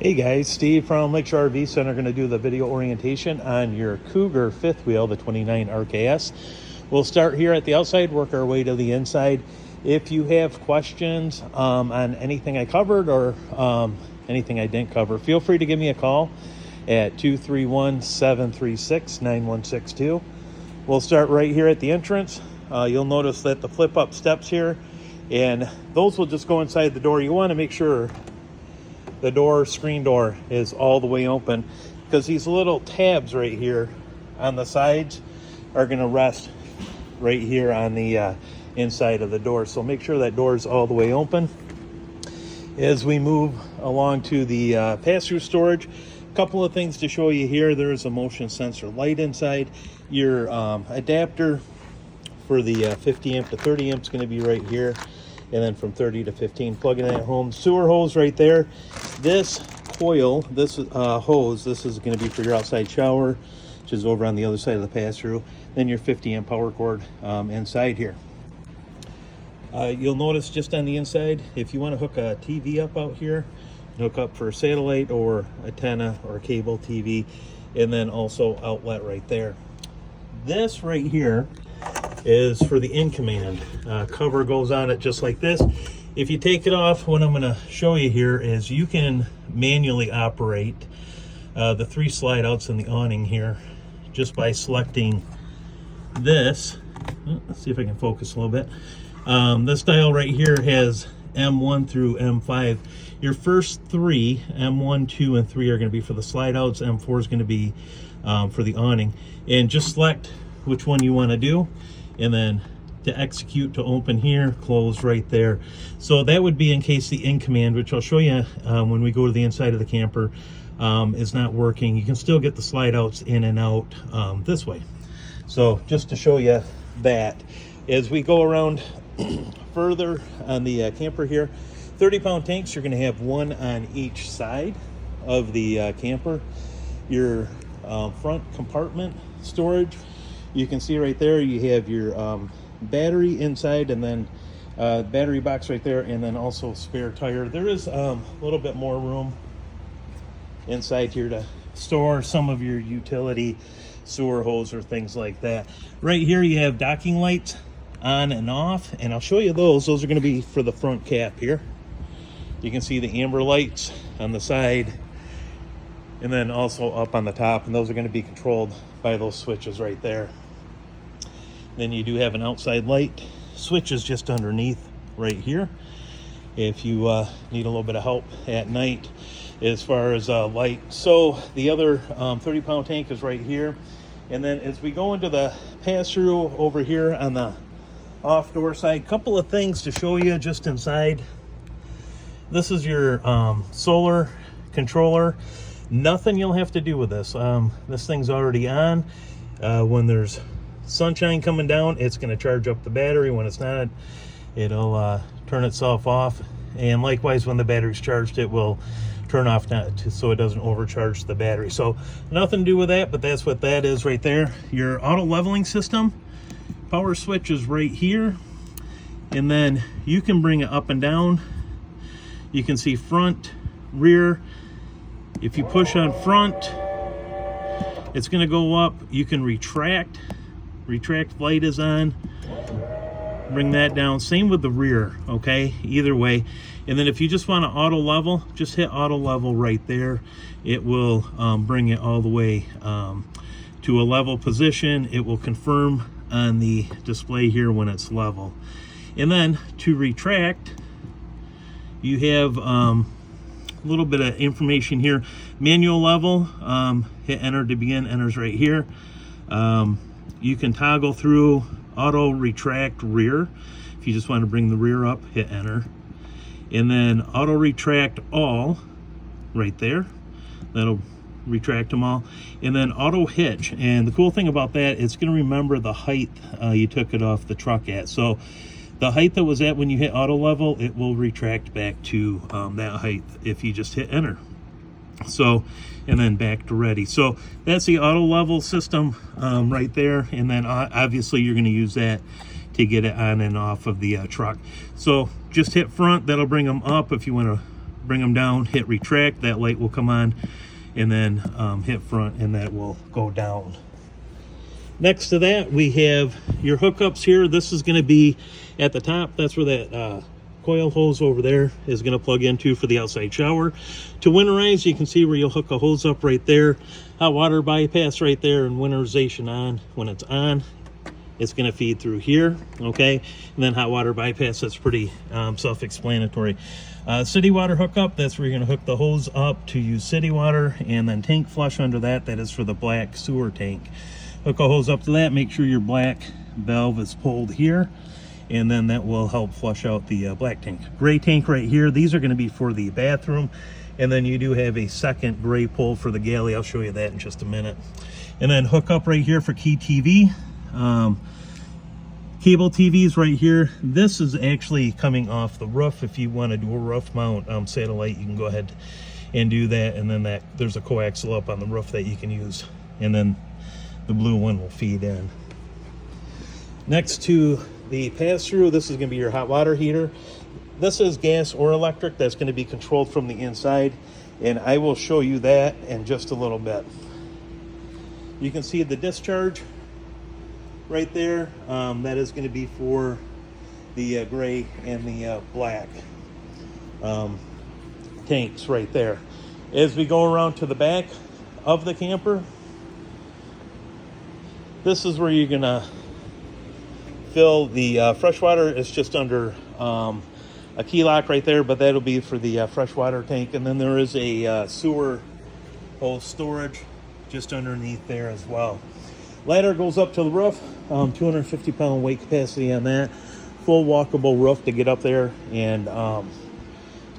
Hey guys, Steve from Lakeshore RV Center going to do the video orientation on your Cougar fifth wheel, the 29 RKS. We'll start here at the outside, work our way to the inside. If you have questions on anything I covered or anything I didn't cover, feel free to give me a call at 231-736-9162. We'll start right here at the entrance. You'll notice that the flip up steps here, and those will just go inside the door. You want to make sure the door, screen door, is all the way open, because these little tabs right here on the sides are going to rest right here on the inside of the door. So make sure that door is all the way open. As we move along to the pass-through storage, a couple of things to show you here. There is a motion sensor light inside. Your adapter for the 50 amp to 30 amp is going to be right here, and then from 30 to 15 plugging that home. Sewer hose right there. This coil, this hose, this is going to be for your outside shower, which is over on the other side of the pass-through. Then your 50 amp power cord inside here. You'll notice just on the inside, if you want to hook a TV up out here, hook up for satellite or antenna or cable TV, and then also outlet right there. This right here is for the in command. Cover goes on it just like this. If you take it off, what I'm going to show you here is you can manually operate the 3 slide outs in the awning here just by selecting this. Let's see if I can focus a little bit. This dial right here has M1 through M5. Your first 3, M1, 2, and 3, are going to be for the slide outs. M4 is going to be for the awning. And just select which one you want to do, and then to execute, to open here, close right there. So that would be in case the in command, which I'll show you when we go to the inside of the camper, is not working. You can still get the slide outs in and out this way. So just to show you that, as we go around further on the camper here, 30-pound tanks, you're going to have one on each side of the camper. Your front compartment storage, you can see right there, you have your battery inside, and then battery box right there, and then also spare tire. There is a little bit more room inside here to store some of your utility sewer hose or things like that. Right here you have docking lights on and off, and I'll show you those. Those are going to be for the front cap here. You can see the amber lights on the side, and then also up on the top, and those are going to be controlled by those switches right there. Then you do have an outside light switch is just underneath right here if you need a little bit of help at night as far as light. So the other 30-pound tank is right here. And then as we go into the pass-through over here on the off-door side, couple of things to show you just inside. This is your solar controller. Nothing you'll have to do with this. This thing's already on. When there's sunshine coming down, it's going to charge up the battery. When it's not, it'll turn itself off. And likewise, when the battery's charged, it will turn off so it doesn't overcharge the battery. So nothing to do with that, but that's what that is right there. Your auto leveling system, power switch is right here, and then you can bring it up and down. You can see front, rear. If you push on front, it's going to go up. You can retract light is on, bring that down. Same with the rear, okay, either way. And then if you just want to auto level, just hit auto level right there. It will bring it all the way to a level position. It will confirm on the display here when it's level. And then to retract, you have a little bit of information here. Manual level, hit enter to begin. Enters right here. You can toggle through auto retract rear. If you just want to bring the rear up, hit enter. And then auto retract all right there. That'll retract them all. And then auto hitch. And the cool thing about that, it's going to remember the height you took it off the truck at. So the height that was at when you hit auto level, it will retract back to that height if you just hit enter. So, and then back to ready. So that's the auto level system right there. And then obviously you're going to use that to get it on and off of the truck. So just hit front, that'll bring them up. If you want to bring them down, hit retract, that light will come on, and then hit front, and that will go down. Next to that, we have your hookups here. This is going to be at the top. That's where that coil hose over there is going to plug into for the outside shower. To winterize, you can see where you'll hook a hose up right there. Hot water bypass right there, and winterization on. When it's on, it's going to feed through here, okay? And then hot water bypass, that's pretty self-explanatory. City water hookup, that's where you're going to hook the hose up to use city water, and then tank flush under that, that is for the black sewer tank. Hook a hose up to that, make sure your black valve is pulled here, and then that will help flush out the black tank. Gray tank right here, these are going to be for the bathroom, and then you do have a second gray pull for the galley. I'll show you that in just a minute. And then hook up right here for key TV. Cable TVs right here. This is actually coming off the roof. If you want to do a roof mount satellite, you can go ahead and do that, and then there's a coaxial up on the roof that you can use, and then the blue one will feed in. Next to the pass-through, this is going to be your hot water heater. This is gas or electric. That's going to be controlled from the inside, and I will show you that in just a little bit. You can see the discharge right there. That is going to be for the gray and the black tanks right there. As we go around to the back of the camper, this is where you're going to fill the fresh water. It's just under a key lock right there, but that'll be for the freshwater tank. And then there is a sewer hose storage just underneath there as well. Ladder goes up to the roof, 250 pound weight capacity on that. Full walkable roof to get up there and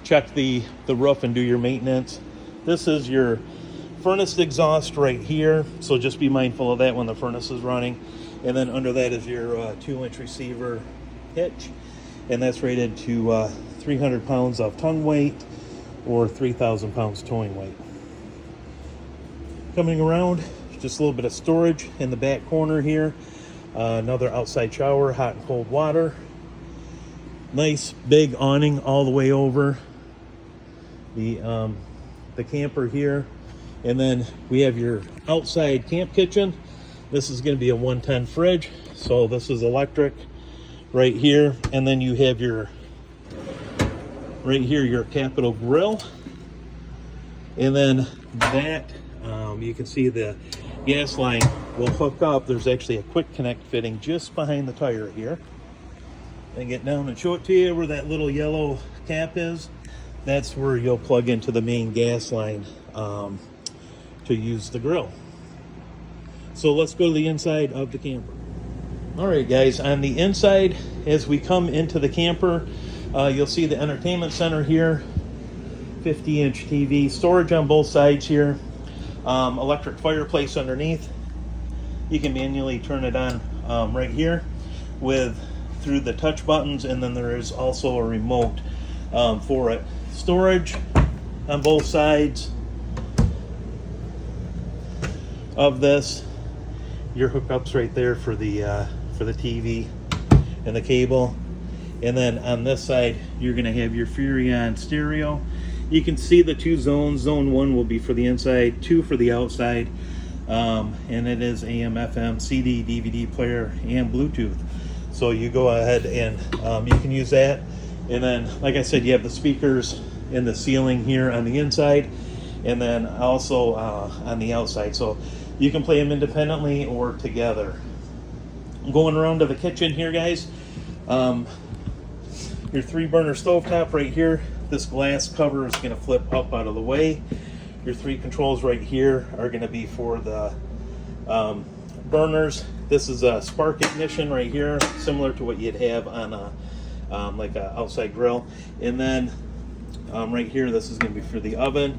check the roof and do your maintenance. This is your furnace exhaust right here, so just be mindful of that when the furnace is running. And then under that is your 2-inch receiver hitch, and that's rated to 300 pounds of tongue weight or 3,000 pounds towing weight. Coming around, just a little bit of storage in the back corner here. Another outside shower, hot and cold water. Nice big awning all the way over the camper here. And then we have your outside camp kitchen. This is going to be a 110 fridge. So this is electric right here. And then you have your, right here, your Capital Grill. And then that, you can see the gas line will hook up. There's actually a quick connect fitting just behind the tire here. And get down and show it to you where that little yellow cap is. That's where you'll plug into the main gas line to use the grill. So let's go to the inside of the camper. All right, guys, on the inside, as we come into the camper, you'll see the entertainment center here, 50-inch TV, storage on both sides here, electric fireplace underneath. You can manually turn it on right here through the touch buttons, and then there is also a remote for it. Storage on both sides of this. Your hookups right there for the TV and the cable. And then on this side, you're going to have your Furrion stereo. You can see the two zones. Zone 1 will be for the inside, 2 for the outside. And it is AM, FM, CD, DVD player, and Bluetooth. So you go ahead and you can use that. And then, like I said, you have the speakers in the ceiling here on the inside, and then also on the outside. So you can play them independently or together. Going around to the kitchen here, guys. Your 3-burner stovetop right here. This glass cover is going to flip up out of the way. Your 3 controls right here are going to be for the burners. This is a spark ignition right here, similar to what you'd have on a like an outside grill. And then right here, this is going to be for the oven.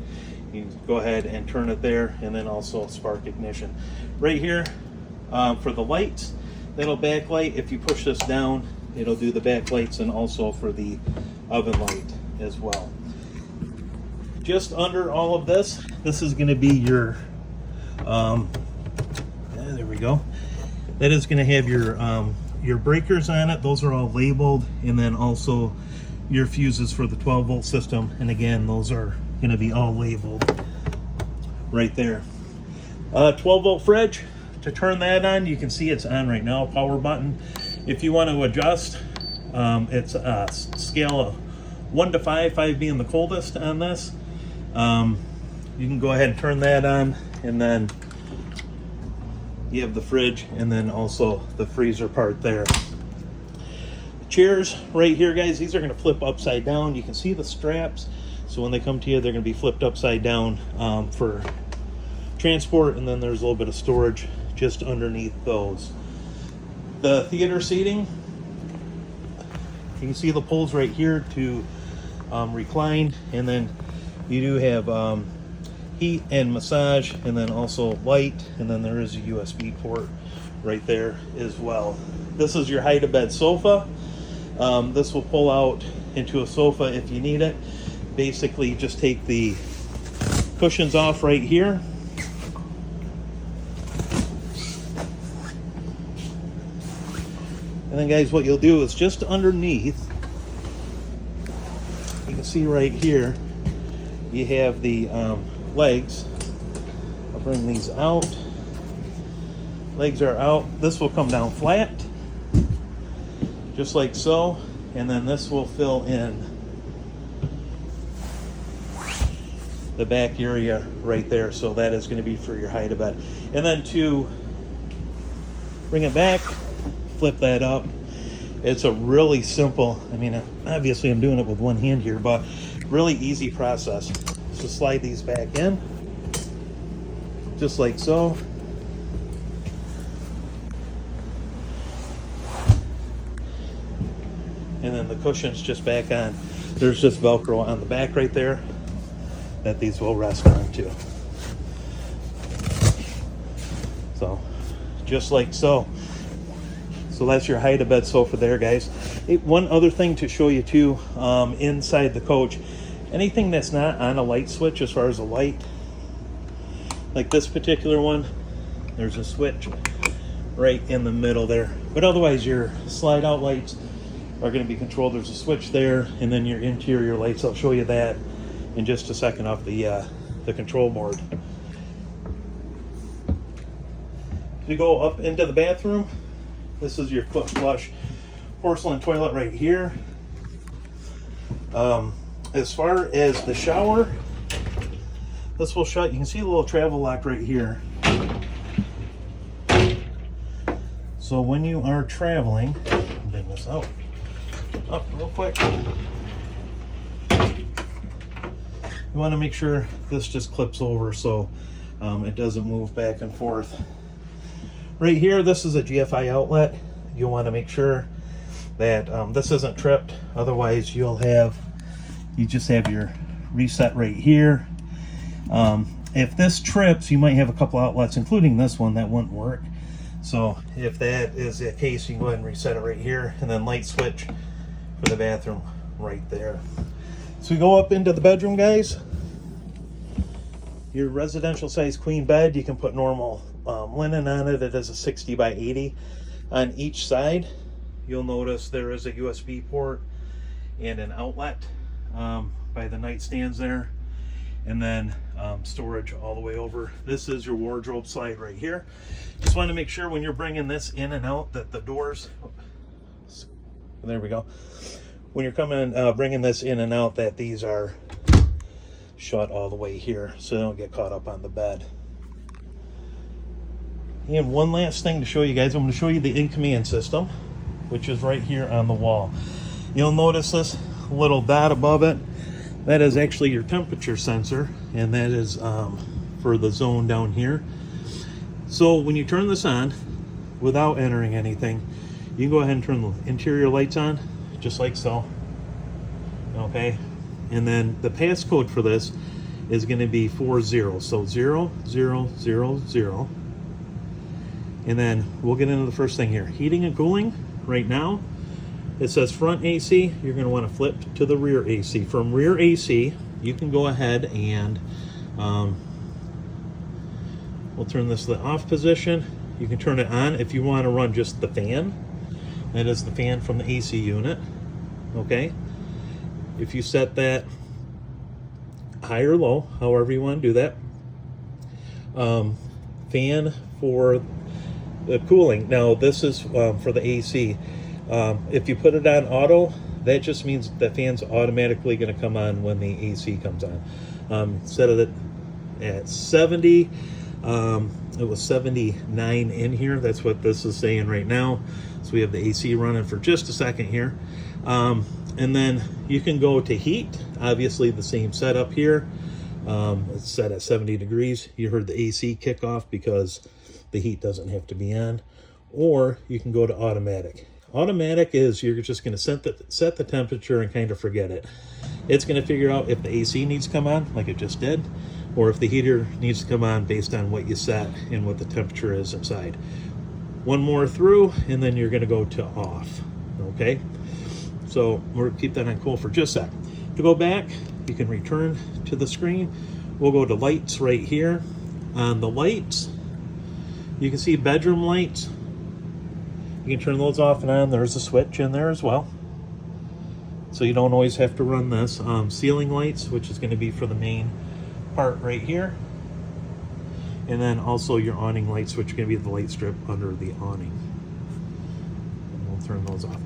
You can go ahead and turn it there, and then also spark ignition. Right here for the lights, that'll backlight. If you push this down, it'll do the backlights, and also for the oven light as well. Just under all of this, this is going to be your, there we go. That is going to have your breakers on it. Those are all labeled, and then also your fuses for the 12 volt system. And again, those are going to be all labeled right there. 12 volt fridge. To turn that on, you can see it's on right now, power button. If you want to adjust, it's a scale of 1 to 5, 5 being the coldest on this. You can go ahead and turn that on, and then you have the fridge and then also the freezer part there. Chairs right here, guys, these are going to flip upside down. You can see the straps, so when they come to you, they're going to be flipped upside down for transport, and then there's a little bit of storage just underneath those. The theater seating, you can see the poles right here to recline, and then you do have heat and massage, and then also light, and then there is a USB port right there as well. This is your hide-a-bed sofa. This will pull out into a sofa if you need it. Basically, just take the cushions off right here. And then, guys, what you'll do is just underneath, you can see right here, you have the legs. I'll bring these out. Legs are out. This will come down flat, just like so. And then this will fill in the back area right there. So that is going to be for your hide-a-bed. And then to bring it back, flip that up. It's a really simple, I mean, obviously I'm doing it with one hand here, but really easy process. So slide these back in, just like so. And then the cushion's just back on. There's just Velcro on the back right there that these will rest on too. So, just like so. So that's your hide-a-bed sofa there, guys. One other thing to show you too, inside the coach, anything that's not on a light switch as far as a light, like this particular one, there's a switch right in the middle there. But otherwise, your slide-out lights are going to be controlled. There's a switch there, and then your interior lights. I'll show you that in just a second off the control board. You go up into the bathroom. This is your foot flush porcelain toilet right here. As far as the shower, this will shut. You can see a little travel lock right here. So when you are traveling, bring this out up real quick. You want to make sure this just clips over so it doesn't move back and forth. Right here, this is a GFI outlet. You'll want to make sure that this isn't tripped. Otherwise, you just have your reset right here. If this trips, you might have a couple outlets, including this one, that wouldn't work. So if that is the case, you can go ahead and reset it right here, and then light switch for the bathroom right there. So we go up into the bedroom, guys. Your residential size queen bed, you can put normal linen on it. It is a 60 by 80 on each side. You'll notice there is a USB port and an outlet by the nightstands there, and then storage all the way over. This is your wardrobe slide right here. Just want to make sure when you're bringing this in and out that the doors, there we go, when you're coming bringing this in and out, that these are shut all the way here so they don't get caught up on the bed. And one last thing to show you guys, I'm going to show you the in-command system, which is right here on the wall. You'll notice this little dot above it. That is actually your temperature sensor, and that is for the zone down here. So when you turn this on, without entering anything, you can go ahead and turn the interior lights on, just like so. Okay, and then the passcode for this is going to be 40. So 0000. And then we'll get into the first thing here. Heating and cooling. Right now, it says front AC. You're going to want to flip to the rear AC. From rear AC, you can go ahead and we'll turn this to the off position. You can turn it on if you want to run just the fan. That is the fan from the AC unit. Okay. if you set that high or low, however you want to do that. Fan for the cooling. Now this is for the AC. If you put it on auto, that just means the fan's automatically going to come on when the AC comes on. Set it at 70. It was 79 in here. That's what this is saying right now. So we have the AC running for just a second here. And then you can go to heat. Obviously the same setup here. It's set at 70 degrees. You heard the AC kick off because the heat doesn't have to be on. Or you can go to automatic. Automatic is you're just going to set the temperature and kind of forget it. It's going to figure out if the AC needs to come on, like it just did, or if the heater needs to come on based on what you set and what the temperature is inside. One more through, and then you're going to go to off. Okay? So we'll keep that on cool for just a sec. To go back, you can return to the screen. We'll go to lights right here. On the lights, you can see bedroom lights. You can turn those off and on. There's a switch in there as well. So you don't always have to run this. Ceiling lights, which is going to be for the main part right here. And then also your awning lights, which are going to be the light strip under the awning. And we'll turn those off.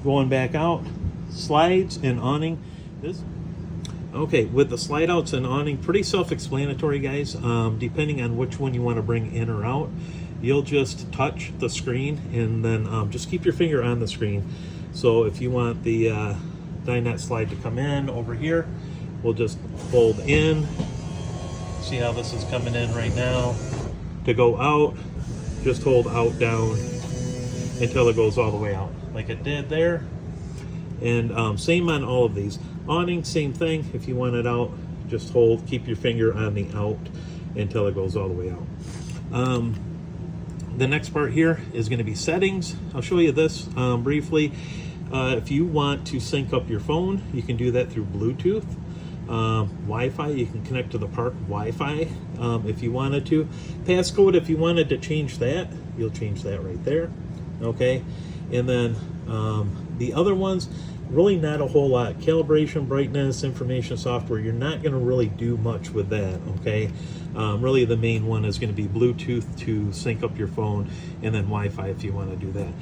Going back out, slides and awning. Okay, with the slide outs and awning, pretty self-explanatory, guys. Depending on which one you want to bring in or out, you'll just touch the screen and then just keep your finger on the screen. So if you want the dinette slide to come in over here, we'll just hold in. See how this is coming in right now. To go out, just hold out down until it goes all the way out, like it did there. And same on all of these. Awning, same thing. If you want it out, just keep your finger on the out until it goes all the way out. The next part here is going to be settings. I'll show you this briefly. If you want to sync up your phone, you can do that through Bluetooth. Wi-Fi, you can connect to the park Wi-Fi if you wanted to. Passcode, if you wanted to change that, you'll change that right there. Okay, and then the other ones, really not a whole lot. Calibration, brightness, information software, you're not going to really do much with that. Okay, really the main one is going to be Bluetooth to sync up your phone, and then Wi-Fi if you want to do that.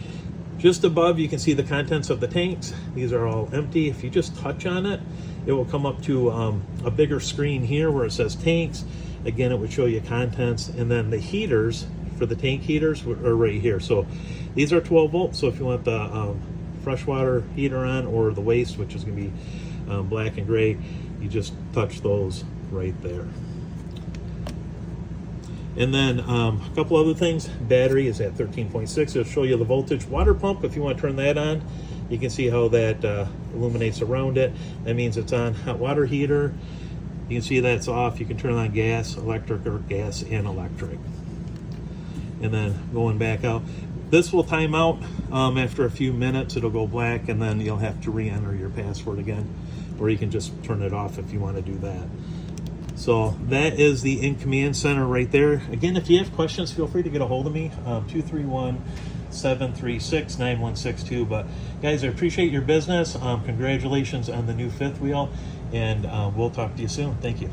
Just above, you can see the contents of the tanks. These are all empty. If you just touch on it, it will come up to a bigger screen here where it says tanks. Again, it would show you contents, and then the heaters for the tank heaters are right here. So these are 12 volts. So if you want the freshwater heater on, or the waste, which is going to be black and gray, you just touch those right there. And then a couple other things. Battery is at 13.6. It'll show you the voltage. Water pump, if you want to turn that on, you can see how that illuminates around it. That means it's on. Hot water heater, you can see that's off. You can turn on gas, electric, or gas and electric. And then going back out, this will time out after a few minutes. It'll go black, and then you'll have to re-enter your password again, or you can just turn it off if you want to do that. So that is the in-command center right there. Again, if you have questions, feel free to get a hold of me, 231-736-9162. But guys, I appreciate your business. Congratulations on the new fifth wheel, and we'll talk to you soon. Thank you.